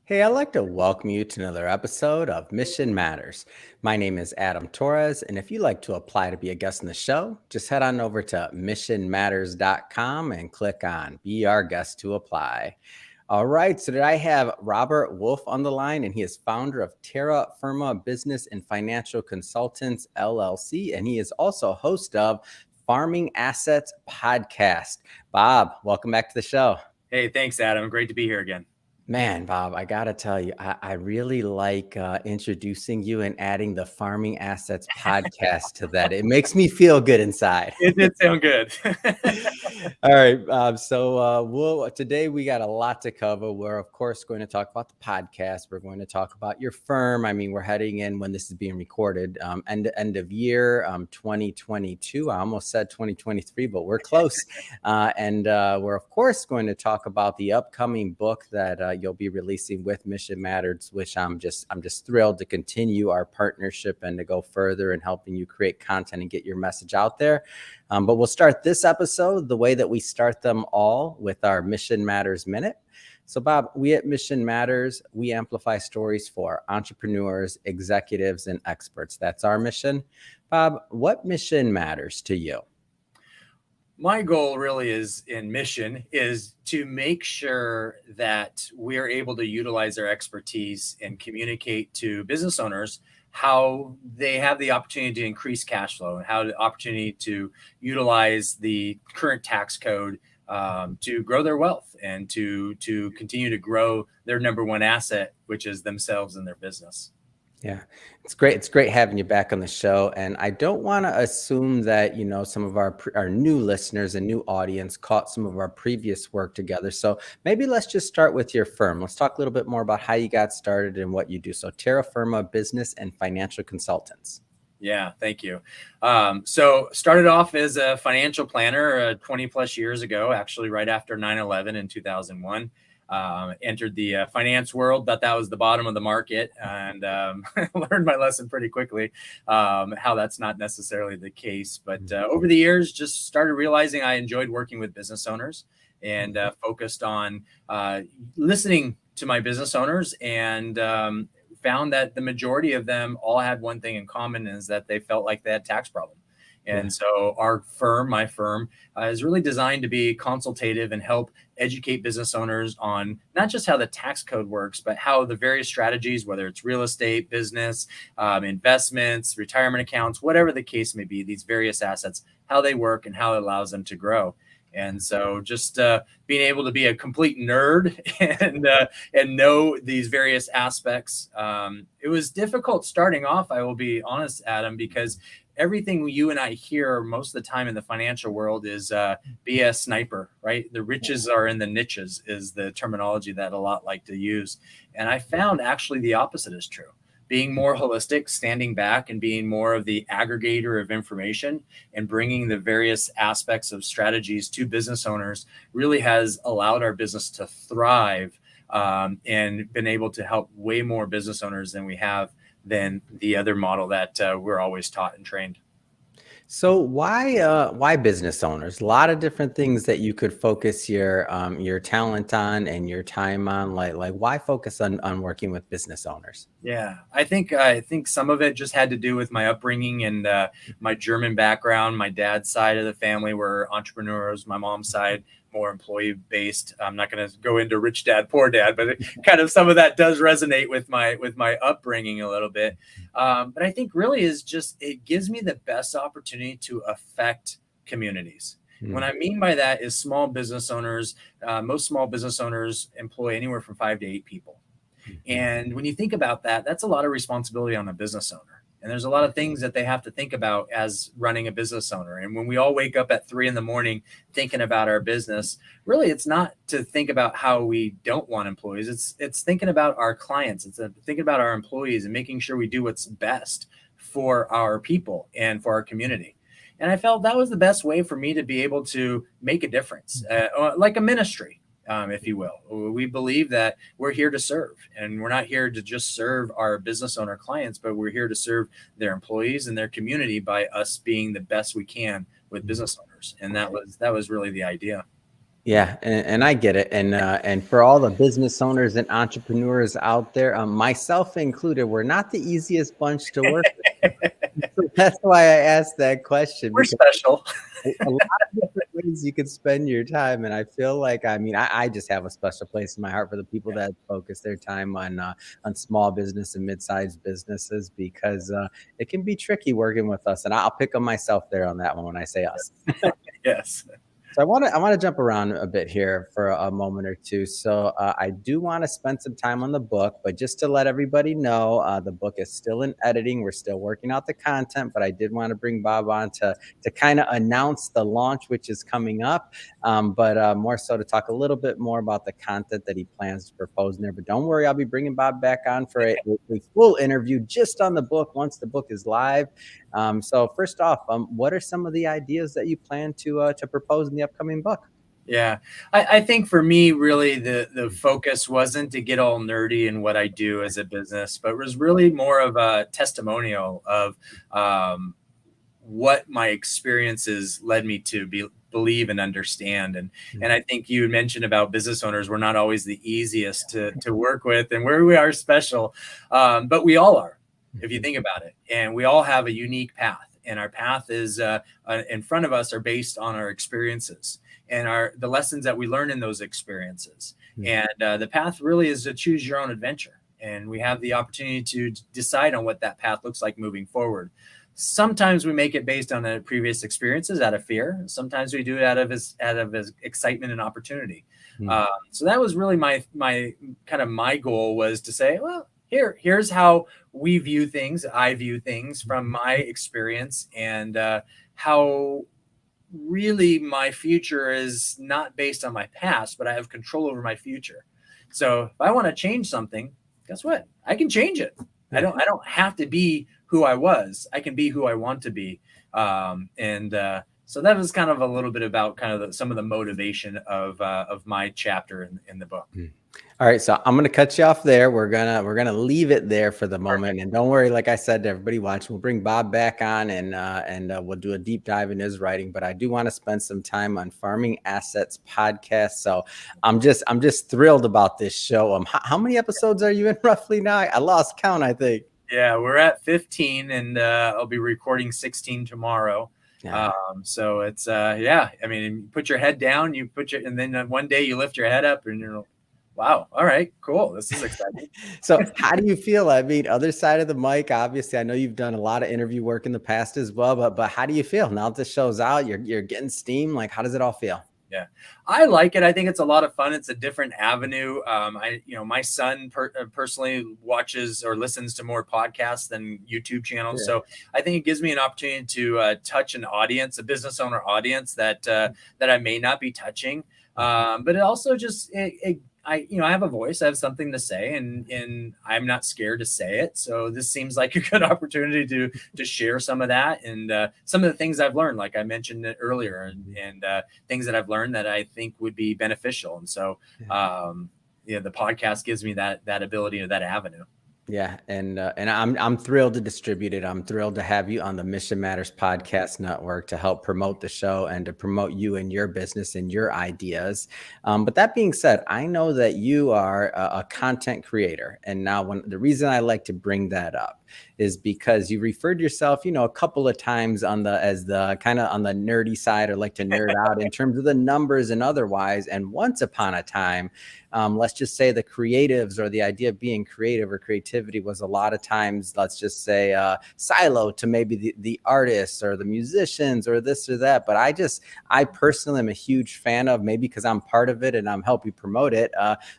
Hey, I'd like to welcome you to another episode of Mission Matters. My name is Adam Torres, and if you'd like to apply to be a guest in the show, just head on over to missionmatters.com and click on Be Our Guest to apply. All right, so today I have Robert Wolf on the line, and he is founder of Terra Firma Business and Financial Consultants LLC, and he is also host of Farming Assets Podcast. Bob, welcome back to the show. Hey, thanks, Adam. Great to be here again. Man, Bob, I gotta tell you, I really like introducing you and adding the Farming Assets podcast to that. It makes me feel good inside. It did sound good. All right, today we got a lot to cover. We're of course going to talk about the podcast. We're going to talk about your firm. I mean, we're heading in when this is being recorded, end of year, 2022. I almost said 2023, but we're close. And we're of course going to talk about the upcoming book that you'll be releasing with Mission Matters, which I'm just thrilled to continue our partnership and to go further in helping you create content and get your message out there. But we'll start this episode the way that we start them all, with our Mission Matters Minute. So, Bob, we at Mission Matters, we amplify stories for entrepreneurs, executives, and experts. That's our mission. Bob, what mission matters to you? My goal really is to make sure that we're able to utilize our expertise and communicate to business owners how they have the opportunity to increase cash flow and how the opportunity to utilize the current tax code to grow their wealth and to continue to grow their number one asset, which is themselves and their business. Yeah, it's great. It's great having you back on the show. And I don't want to assume that, some of our new listeners and new audience caught some of our previous work together. So maybe let's just start with your firm. Let's talk a little bit more about how you got started and what you do. So Terra Firma Business and Financial Consultants. Yeah, thank you. So started off as a financial planner 20 plus years ago, actually right after 9/11 in 2001. Entered the finance world, thought that was the bottom of the market, and learned my lesson pretty quickly, how that's not necessarily the case. But over the years, just started realizing I enjoyed working with business owners and focused on listening to my business owners, and found that the majority of them all had one thing in common, is that they felt like they had tax problem. And so my firm, is really designed to be consultative and help educate business owners on not just how the tax code works, but how the various strategies, whether it's real estate, business, investments, retirement accounts, whatever the case may be, these various assets, how they work and how it allows them to grow. And so just being able to be a complete nerd and know these various aspects. It was difficult starting off, I will be honest, Adam, because everything you and I hear most of the time in the financial world is be a sniper, right? The riches are in the niches is the terminology that a lot like to use. And I found actually the opposite is true. Being more holistic, standing back and being more of the aggregator of information and bringing the various aspects of strategies to business owners really has allowed our business to thrive, and been able to help way more business owners than the other model that we're always taught and trained. So why business owners? A lot of different things that you could focus your talent on and your time on. Like why focus on working with business owners? Yeah, I think some of it just had to do with my upbringing and my German background. My dad's side of the family were entrepreneurs. My mom's side more employee based. I'm not going to go into rich dad, poor dad, but kind of some of that does resonate with my upbringing a little bit. But I think really is just it gives me the best opportunity to affect communities. What I mean by that is small business owners. Most small business owners employ anywhere from 5 to 8 people. And when you think about that, that's a lot of responsibility on a business owner. And there's a lot of things that they have to think about as running a business owner. And when we all wake up at 3 a.m. thinking about our business, really, it's not to think about how we don't want employees. It's thinking about our clients. It's thinking about our employees and making sure we do what's best for our people and for our community. And I felt that was the best way for me to be able to make a difference, like a ministry. If you will. We believe that we're here to serve, and we're not here to just serve our business owner clients, but we're here to serve their employees and their community by us being the best we can with business owners. And that was really the idea. Yeah, and I get it, and for all the business owners and entrepreneurs out there, myself included, we're not the easiest bunch to work with. So that's why I asked that question, We're because special. a lot of different ways you could spend your time, and I feel like, I mean, I just have a special place in my heart for the people Yeah. that focus their time on small business and mid-sized businesses, because it can be tricky working with us, and I'll pick on myself there on that one when I say us. Yes. So I want to jump around a bit here for a moment or two. So I do want to spend some time on the book, but just to let everybody know, the book is still in editing. We're still working out the content, but I did want to bring Bob on to kind of announce the launch, which is coming up, but more so to talk a little bit more about the content that he plans to propose in there. But don't worry, I'll be bringing Bob back on for a full interview just on the book once the book is live. So first off, what are some of the ideas that you plan to propose in the upcoming book? Yeah. I think for me, really, the focus wasn't to get all nerdy in what I do as a business, but was really more of a testimonial of what my experiences led me to believe and understand. And I think you mentioned about business owners, we're not always the easiest to work with, and where we are special, but we all are, if you think about it. And we all have a unique path, and our path is in front of us are based on our experiences and the lessons that we learn in those experiences. And the path really is to choose your own adventure. And we have the opportunity to decide on what that path looks like moving forward. Sometimes we make it based on the previous experiences out of fear. Sometimes we do it out of his excitement and opportunity. So that was really my kind of my goal, was to say, well, here's how we view things. I view things from my experience, and how really my future is not based on my past, but I have control over my future. So if I want to change something, guess what? I can change it. I don't have to be who I was. I can be who I want to be. So that was kind of a little bit about kind of some of the motivation of my chapter in the book. All right, so I'm gonna cut you off there. We're gonna leave it there for the moment, and don't worry. Like I said to everybody watching, we'll bring Bob back on, and we'll do a deep dive in his writing. But I do want to spend some time on Farming Assets podcast. So I'm just thrilled about this show. How many episodes are you in roughly now? I lost count, I think. Yeah, we're at 15, and I'll be recording 16 tomorrow. Yeah. So it's yeah. I mean, you put your head down, and then one day you lift your head up, and you're, wow, all right, cool. This is exciting. So how do you feel? I mean, other side of the mic, obviously, I know you've done a lot of interview work in the past as well, but how do you feel now that the show's out? You're getting steam. Like, how does it all feel? Yeah, I like it. I think it's a lot of fun. It's a different avenue. My son personally watches or listens to more podcasts than YouTube channels. Yeah. So I think it gives me an opportunity to touch an audience, a business owner audience that I may not be touching. But it also just, I have a voice, I have something to say, and I'm not scared to say it. So this seems like a good opportunity to share some of that, and some of the things I've learned, like I mentioned it earlier, and things that I've learned that I think would be beneficial. And so, the podcast gives me that ability, or that avenue. Yeah, and I'm thrilled to distribute it. I'm thrilled to have you on the Mission Matters Podcast Network to help promote the show and to promote you and your business and your ideas. But that being said, I know that you are a content creator, and now the reason I like to bring that up is because you referred yourself, a couple of times as the kind of on the nerdy side, or like to nerd out in terms of the numbers and otherwise. And once upon a time, let's just say the creatives, or the idea of being creative or creativity, was a lot of times, let's just say, silo to maybe the artists or the musicians or this or that. But I personally am a huge fan of, maybe because I'm part of it and I'm helping promote it,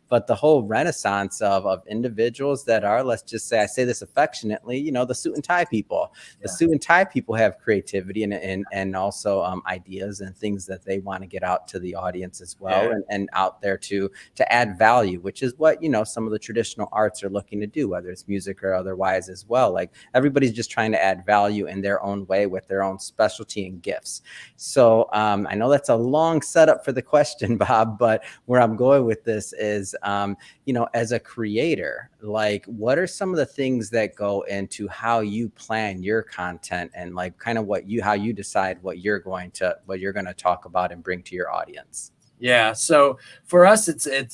but the whole renaissance of individuals that are, let's just say, I say this affectionately, the suit and tie people. The suit and tie people have creativity and also ideas and things that they want to get out to the audience as well, and out there to add value, which is what some of the traditional arts are looking to do, whether it's music or otherwise as well. Like, everybody's just trying to add value in their own way with their own specialty and gifts. So I know that's a long setup for the question, Bob, but where I'm going with this is, as a creator, like, what are some of the things that go into how you plan your content, and like kind of how you decide what you're going to talk about and bring to your audience? Yeah. So for us,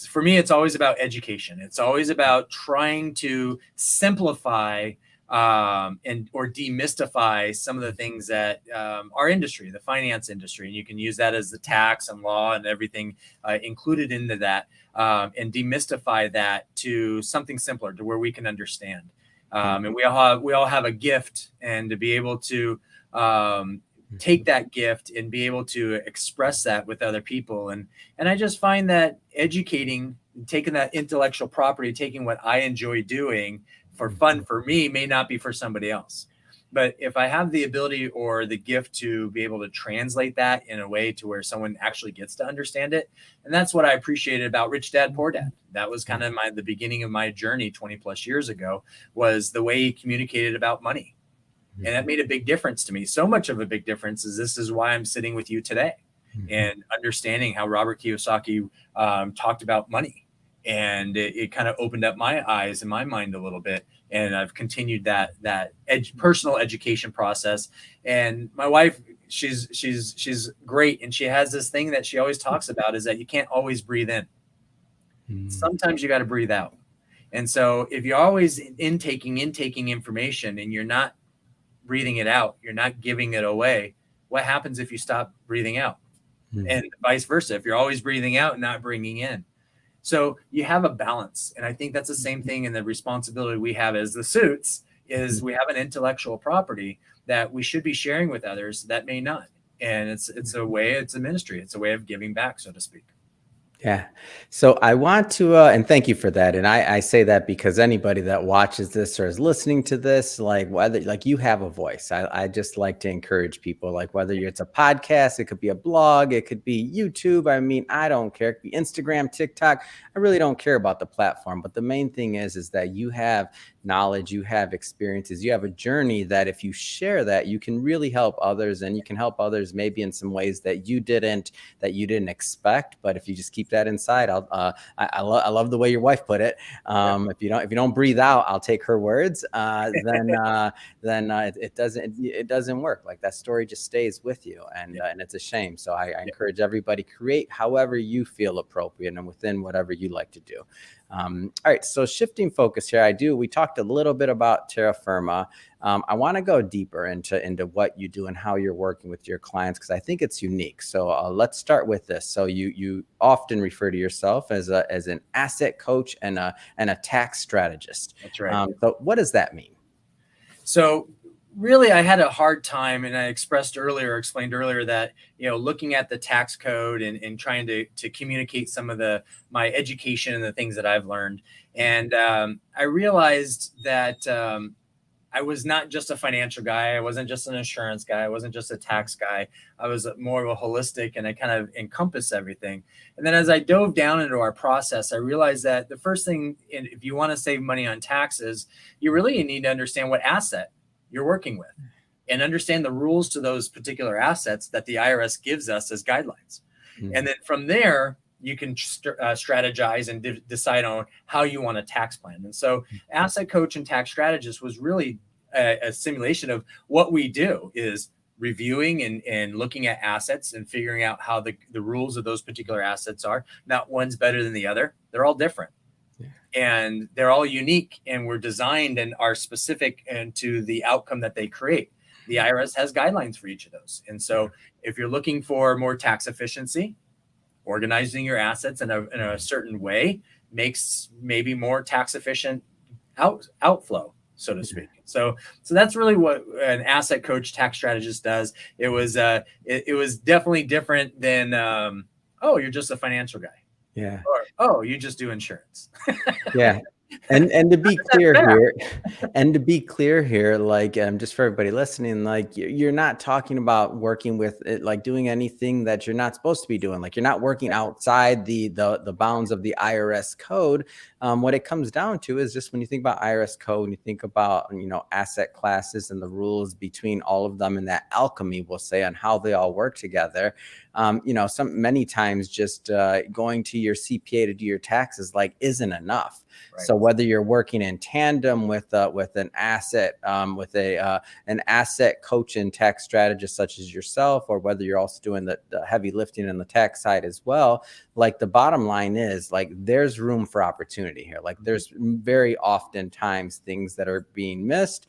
for me, it's always about education. It's always about trying to simplify and or demystify some of the things that our industry, the finance industry, and you can use that as the tax and law and everything included into that, and demystify that to something simpler to where we can understand. And we all have a gift, and to be able to take that gift and be able to express that with other people. And I just find that educating, taking that intellectual property, taking what I enjoy doing for fun for me may not be for somebody else. But if I have the ability or the gift to be able to translate that in a way to where someone actually gets to understand it, and that's what I appreciated about Rich Dad Poor Dad. That was kind of the beginning of my journey 20 plus years ago, was the way he communicated about money. And that made a big difference to me. So much of a big difference is this is why I'm sitting with you today and understanding how Robert Kiyosaki talked about money. And it kind of opened up my eyes and my mind a little bit. And I've continued that personal education process. And my wife, she's great. And she has this thing that she always talks about, is that you can't always breathe in. Sometimes you got to breathe out. And so if you're always intaking information and you're not breathing it out, you're not giving it away, what happens if you stop breathing out? And vice versa, if you're always breathing out and not bringing in. So you have a balance. And I think that's the same thing in the responsibility we have as the suits, is we have an intellectual property that we should be sharing with others that may not. And it's a ministry. It's a way of giving back, so to speak. Yeah. So I want to, and thank you for that. And I say that because anybody that watches this or is listening to this, like whether like you have a voice, I just like to encourage people, like whether it's a podcast, it could be a blog, it could be YouTube. I mean, I don't care. It could be Instagram, TikTok. I really don't care about the platform. But the main thing is that you have knowledge, you have experiences, you have a journey that if you share that, you can really help others, and you can help others maybe in some ways that you didn't expect. But if you just keep that inside, I love the way your wife put it. If you don't breathe out, I'll take her words. Then it doesn't work. Like that story just stays with you, and it's a shame. So I encourage everybody, create however you feel appropriate and within whatever you like to do. All right. So shifting focus here, we talked a little bit about Terra Firma. I want to go deeper into what you do and how you're working with your clients, because I think it's unique. So let's start with this. So you often refer to yourself as an asset coach and a tax strategist. That's right. So what does that mean? So really, I had a hard time, and I explained earlier that, looking at the tax code and trying to communicate some of my education and the things that I've learned. And I realized that I was not just a financial guy. I wasn't just an insurance guy. I wasn't just a tax guy. I was more of a holistic, and I kind of encompass everything. And then as I dove down into our process, I realized that the first thing, if you want to save money on taxes, you really need to understand what asset you're working with and understand the rules to those particular assets that the IRS gives us as guidelines. And then from there, you can strategize and decide on how you want a tax plan. And so asset coach and tax strategist was really a simulation of what we do, is reviewing and looking at assets and figuring out how the rules of those particular assets are. Not one's better than the other. They're all different. And they're all unique, and we're designed and are specific and to the outcome that they create. The IRS has guidelines for each of those. And so if you're looking for more tax efficiency, organizing your assets in a certain way makes maybe more tax efficient outflow, so to speak. So that's really what an asset coach tax strategist does. It was definitely different than, you're just a financial guy. Yeah. Or, you just do insurance. Yeah. And to be clear here, like just for everybody listening, like you're not talking about working with it, like doing anything that you're not supposed to be doing. Like you're not working outside the bounds of the IRS code. What it comes down to is just when you think about IRS code, and you think about, asset classes and the rules between all of them, and that alchemy, we'll say, on how they all work together. many times just going to your CPA to do your taxes isn't enough. Right. So whether you're working in tandem with an asset an asset coach and tax strategist such as yourself, or whether you're also doing the heavy lifting on the tax side as well, the bottom line is there's room for opportunity here. There's very often times things that are being missed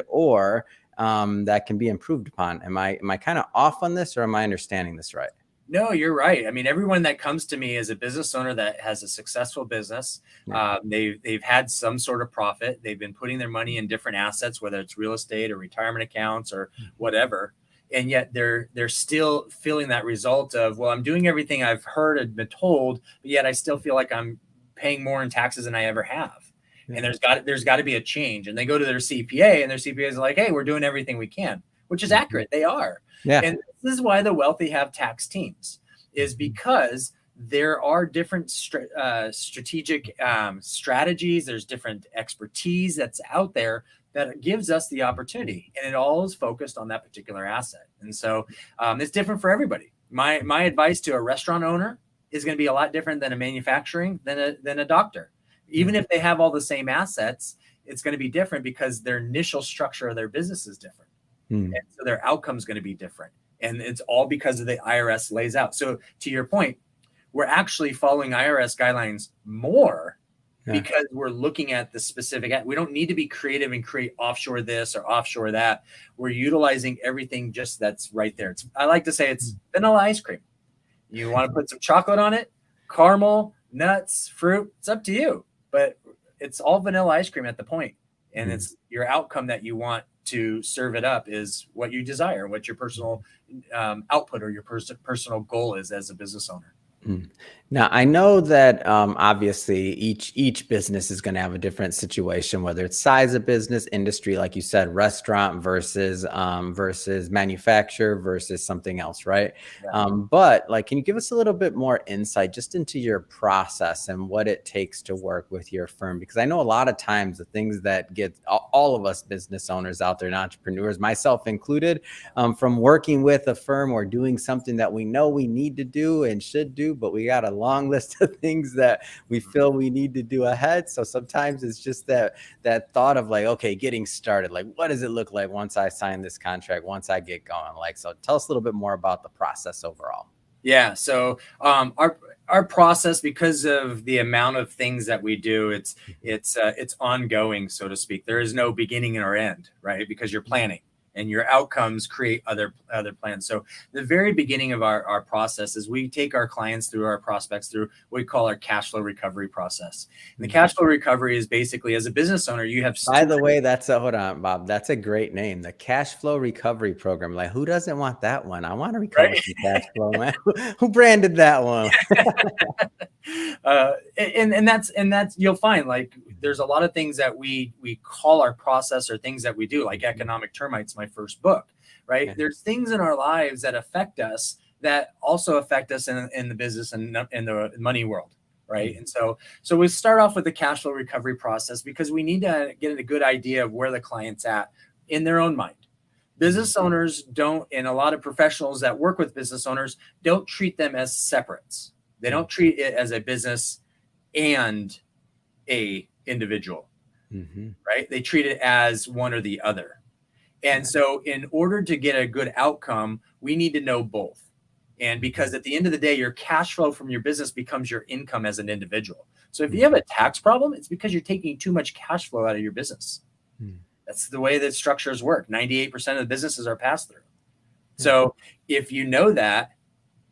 or that can be improved upon. Am I kind of off on this, or am I understanding this right? No, you're right. I mean, everyone that comes to me is a business owner that has a successful business. Yeah. They've had some sort of profit. They've been putting their money in different assets, whether it's real estate or retirement accounts or whatever. And yet they're still feeling that result of, well, I'm doing everything I've heard and been told, but yet I still feel like I'm paying more in taxes than I ever have. Yeah. And there's got to be a change. And they go to their CPA, and their CPA is like, hey, we're doing everything we can, which is accurate. They are. Yeah. And this is why the wealthy have tax teams, is because there are different strategic strategies. There's different expertise that's out there that gives us the opportunity, and it all is focused on that particular asset. And so it's different for everybody. My advice to a restaurant owner is going to be a lot different than a manufacturing than a doctor. Even if they have all the same assets, it's going to be different because their initial structure of their business is different. And so their outcome is going to be different. And it's all because of the IRS lays out. So to your point, we're actually following IRS guidelines more because we're looking at the specific. We don't need to be creative and create offshore this or offshore that. We're utilizing everything just that's right there. I like to say it's vanilla ice cream. You want to put some chocolate on it, caramel, nuts, fruit, it's up to you. But it's all vanilla ice cream at the point. And it's your outcome that you want to serve it up is what you desire, what your personal output or your personal goal is as a business owner. Now, I know that obviously each business is going to have a different situation, whether it's size of business, industry, like you said, restaurant versus manufacturer versus something else, right? Yeah. But can you give us a little bit more insight just into your process and what it takes to work with your firm? Because I know a lot of times the things that get all of us business owners out there and entrepreneurs, myself included, from working with a firm or doing something that we know we need to do and should do, but we got a long list of things that we feel we need to do ahead. So sometimes it's just that thought of okay, getting started. What does it look like once I sign this contract, once I get going? So tell us a little bit more about the process overall. Yeah. So our process, because of the amount of things that we do, it's ongoing, so to speak. There is no beginning or end, right? Because you're planning. And your outcomes create other plans. So the very beginning of our process is we take our clients through, our prospects through what we call our cash flow recovery process. And the cash flow recovery is basically, as a business owner, you have. By the way, hold on, Bob. That's a great name, the cash flow recovery program. Who doesn't want that one? I want to recover some cash flow, man. Who branded that one? And that's you'll find there's a lot of things that we call our process or things that we do, like Economic Termites, my first book, right? Okay. There's things in our lives that affect us that also affect us in the business and in the money world, right? Mm-hmm. And so we start off with the cash flow recovery process because we need to get a good idea of where the client's at in their own mind. Business owners don't, and a lot of professionals that work with business owners don't treat them as separates. They don't treat it as a business and a individual, right? They treat it as one or the other. And so in order to get a good outcome, we need to know both. And because at the end of the day, your cash flow from your business becomes your income as an individual. So if you have a tax problem, it's because you're taking too much cash flow out of your business. That's the way that structures work. 98% of the businesses are pass through. So if you know that,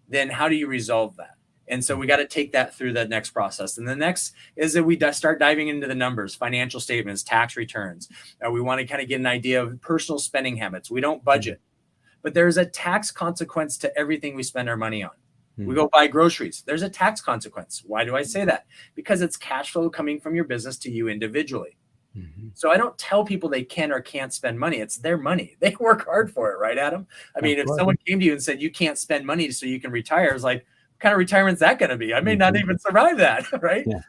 then how do you resolve that? And so we got to take that through the next process. And the next is that we start diving into the numbers, financial statements, tax returns. We want to kind of get an idea of personal spending habits. We don't budget, but there's a tax consequence to everything we spend our money on. We go buy groceries. There's a tax consequence. Why do I say that? Because it's cash flow coming from your business to you individually. So I don't tell people they can or can't spend money. It's their money. They work hard for it, right, Adam? I mean, if someone came to you and said, you can't spend money so you can retire, it's like, what kind of retirement is that going to be? I may not even survive that, right? Yeah.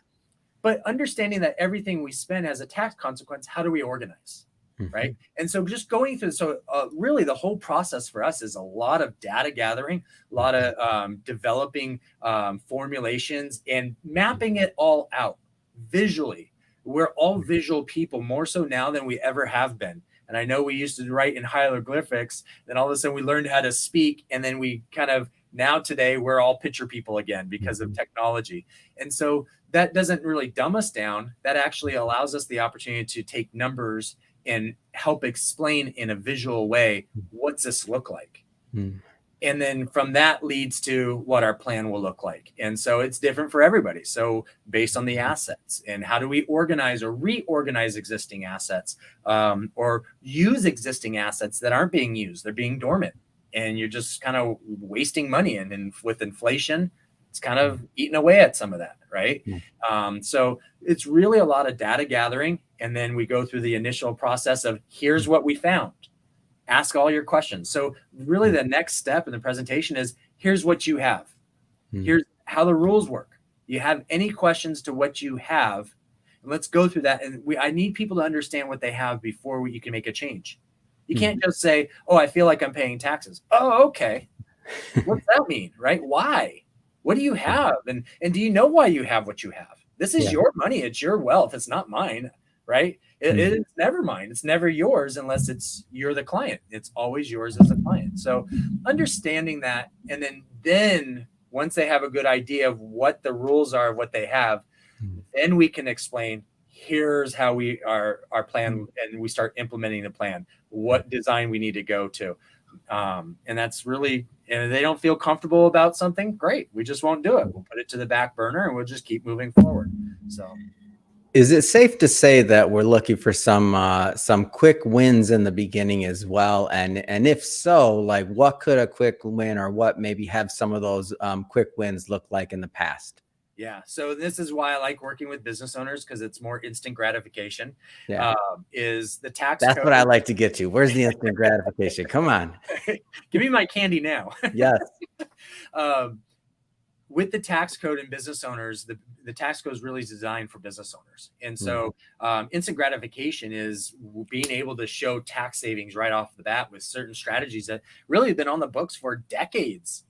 But understanding that everything we spend has a tax consequence, how do we organize? right? And so just going through, really the whole process for us is a lot of data gathering, a lot of developing formulations and mapping it all out visually. We're all visual people, more so now than we ever have been. And I know we used to write in hieroglyphics, then all of a sudden we learned how to speak, and then we kind of, now today we're all picture people again because of technology. And so that doesn't really dumb us down. That actually allows us the opportunity to take numbers and help explain in a visual way, what's this look like? And then from that leads to what our plan will look like. And so it's different for everybody. So based on the assets and how do we organize or reorganize existing assets, or use existing assets that aren't being used, they're being dormant, and you're just kind of wasting money. And with inflation, it's kind of eating away at some of that, right? So it's really a lot of data gathering. And then we go through the initial process of, here's what we found. Ask all your questions. So really the next step in the presentation is, here's what you have. Here's how the rules work. You have any questions to what you have? And let's go through that. And I need people to understand what they have before you can make a change. You can't just say, oh, I feel like I'm paying taxes. Oh, okay. What's that mean, right? Why? What do you have? And do you know why you have what you have? This is your money. It's your wealth. It's not mine, right? It's never mine. It's never yours unless you're the client. It's always yours as a client. So understanding that, and then once they have a good idea of what the rules are, of what they have, then we can explain, here's how our plan, and we start implementing the plan, what design we need to go to. And that's really, and if they don't feel comfortable about something, great. We just won't do it. We'll put it to the back burner and we'll just keep moving forward. So is it safe to say that we're looking for some quick wins in the beginning as well? And if so, like, what could a quick win, or what maybe have some of those quick wins look like in the past? Yeah. So this is why I like working with business owners, because it's more instant gratification. Is the tax That's code. what I like to get to. Where's the instant gratification? Come on. Give me my candy now. Yes. With the tax code and business owners, the tax code is really designed for business owners. And so instant gratification is being able to show tax savings right off the bat with certain strategies that really have been on the books for decades.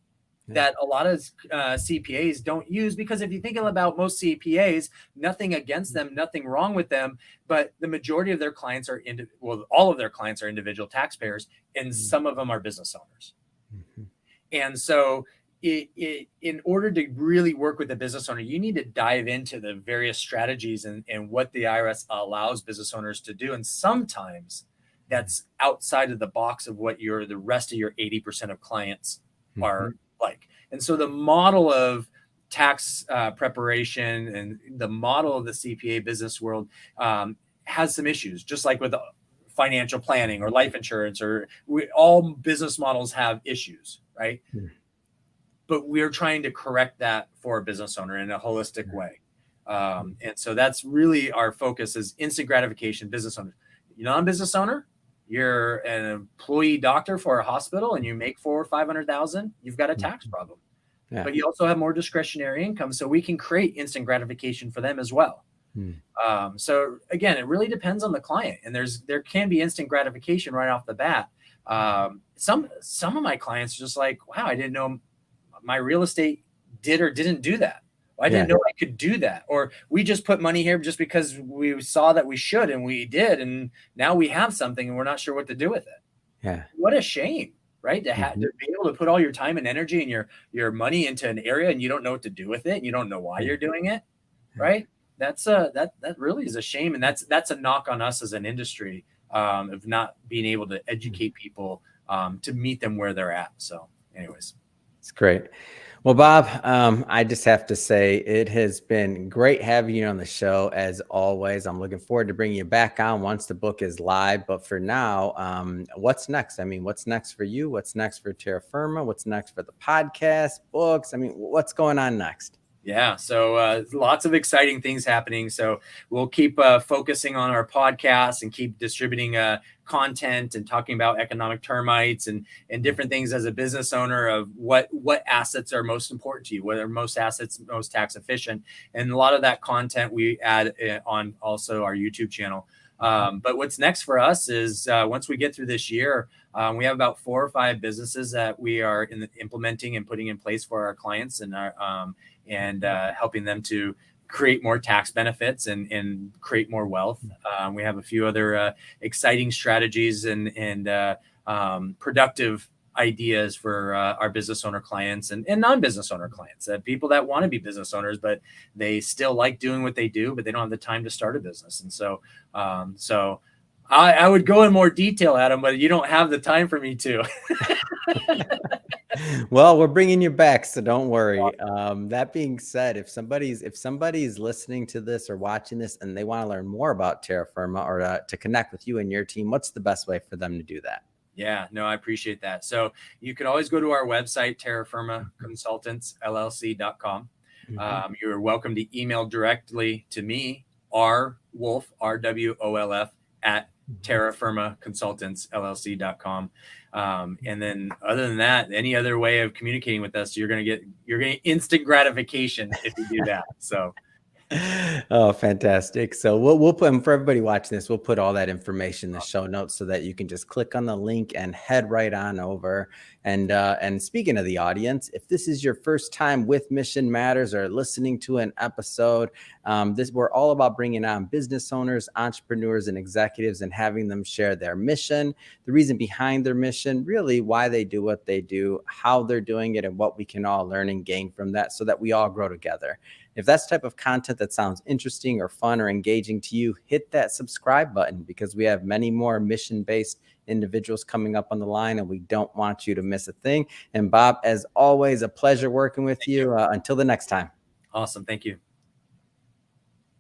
That a lot of CPAs don't use, because if you think about most CPAs, nothing against them, nothing wrong with them, but the majority of their clients are all of their clients are individual taxpayers, and some of them are business owners. And so in order to really work with a business owner, you need to dive into the various strategies and what the IRS allows business owners to do. And sometimes that's outside of the box of what the rest of your 80% of clients are like. And so the model of tax preparation and the model of the CPA business world has some issues, just like with financial planning or life insurance, or all business models have issues, right? But we're trying to correct that for a business owner in a holistic way. And so that's really our focus, is instant gratification business owners. You're not a business owner, you're an employee doctor for a hospital and you make $400,000 or $500,000, you've got a tax problem. But you also have more discretionary income, so we can create instant gratification for them as well. So again, it really depends on the client, and there can be instant gratification right off the bat. Some of my clients are just like, wow, I didn't know my real estate did or didn't do that. I didn't know I could do that. Or we just put money here just because we saw that we should, and we did. And now we have something and we're not sure what to do with it. What a shame, right? To be able to put all your time and energy and your money into an area and you don't know what to do with it. And you don't know why you're doing it. Right. That really is a shame. And that's a knock on us as an industry, of not being able to educate people, to meet them where they're at. So anyways. It's great. Well, Bob, I just have to say it has been great having you on the show as always. I'm looking forward to bringing you back on once the book is live. But for now, what's next? I mean, what's next for you? What's next for Terra Firma? What's next for the podcast, books? I mean, what's going on next? Yeah. So lots of exciting things happening. So we'll keep focusing on our podcast and keep distributing content and talking about economic termites and different things as a business owner, of what assets are most important to you, what are most assets most tax efficient. And a lot of that content we add on also our YouTube channel. But what's next for us is once we get through this year, we have about 4 or 5 businesses that we are implementing and putting in place for our clients, and helping them to create more tax benefits and create more wealth. We have a few other exciting strategies and productive ideas for our business owner clients and non-business owner clients, people that want to be business owners, but they still like doing what they do, but they don't have the time to start a business. And so I would go in more detail, Adam, but you don't have the time for me to. Well, we're bringing you back, so don't worry. That being said, if somebody's listening to this or watching this and they want to learn more about Terra Firma or to connect with you and your team, what's the best way for them to do that? Yeah, no, I appreciate that. So you can always go to our website, terrafirmaconsultantsllc.com. You're welcome to email directly to me, rwolf, RWOLF, at terrafirmaconsultantsllc.com. And then other than that, any other way of communicating with us, you're going to get instant gratification if you do that. So. Oh, fantastic. So we'll put, for everybody watching this, we'll put all that information in the show notes so that you can just click on the link and head right on over. And speaking of the audience, if this is your first time with Mission Matters or listening to an episode, we're all about bringing on business owners, entrepreneurs, and executives and having them share their mission, the reason behind their mission, really why they do what they do, how they're doing it, and what we can all learn and gain from that so that we all grow together. If that's the type of content that sounds interesting or fun or engaging to you, hit that subscribe button, because we have many more mission-based individuals coming up on the line, and we don't want you to miss a thing. And Bob, as always, a pleasure working with you. Until the next time. Awesome. Thank you.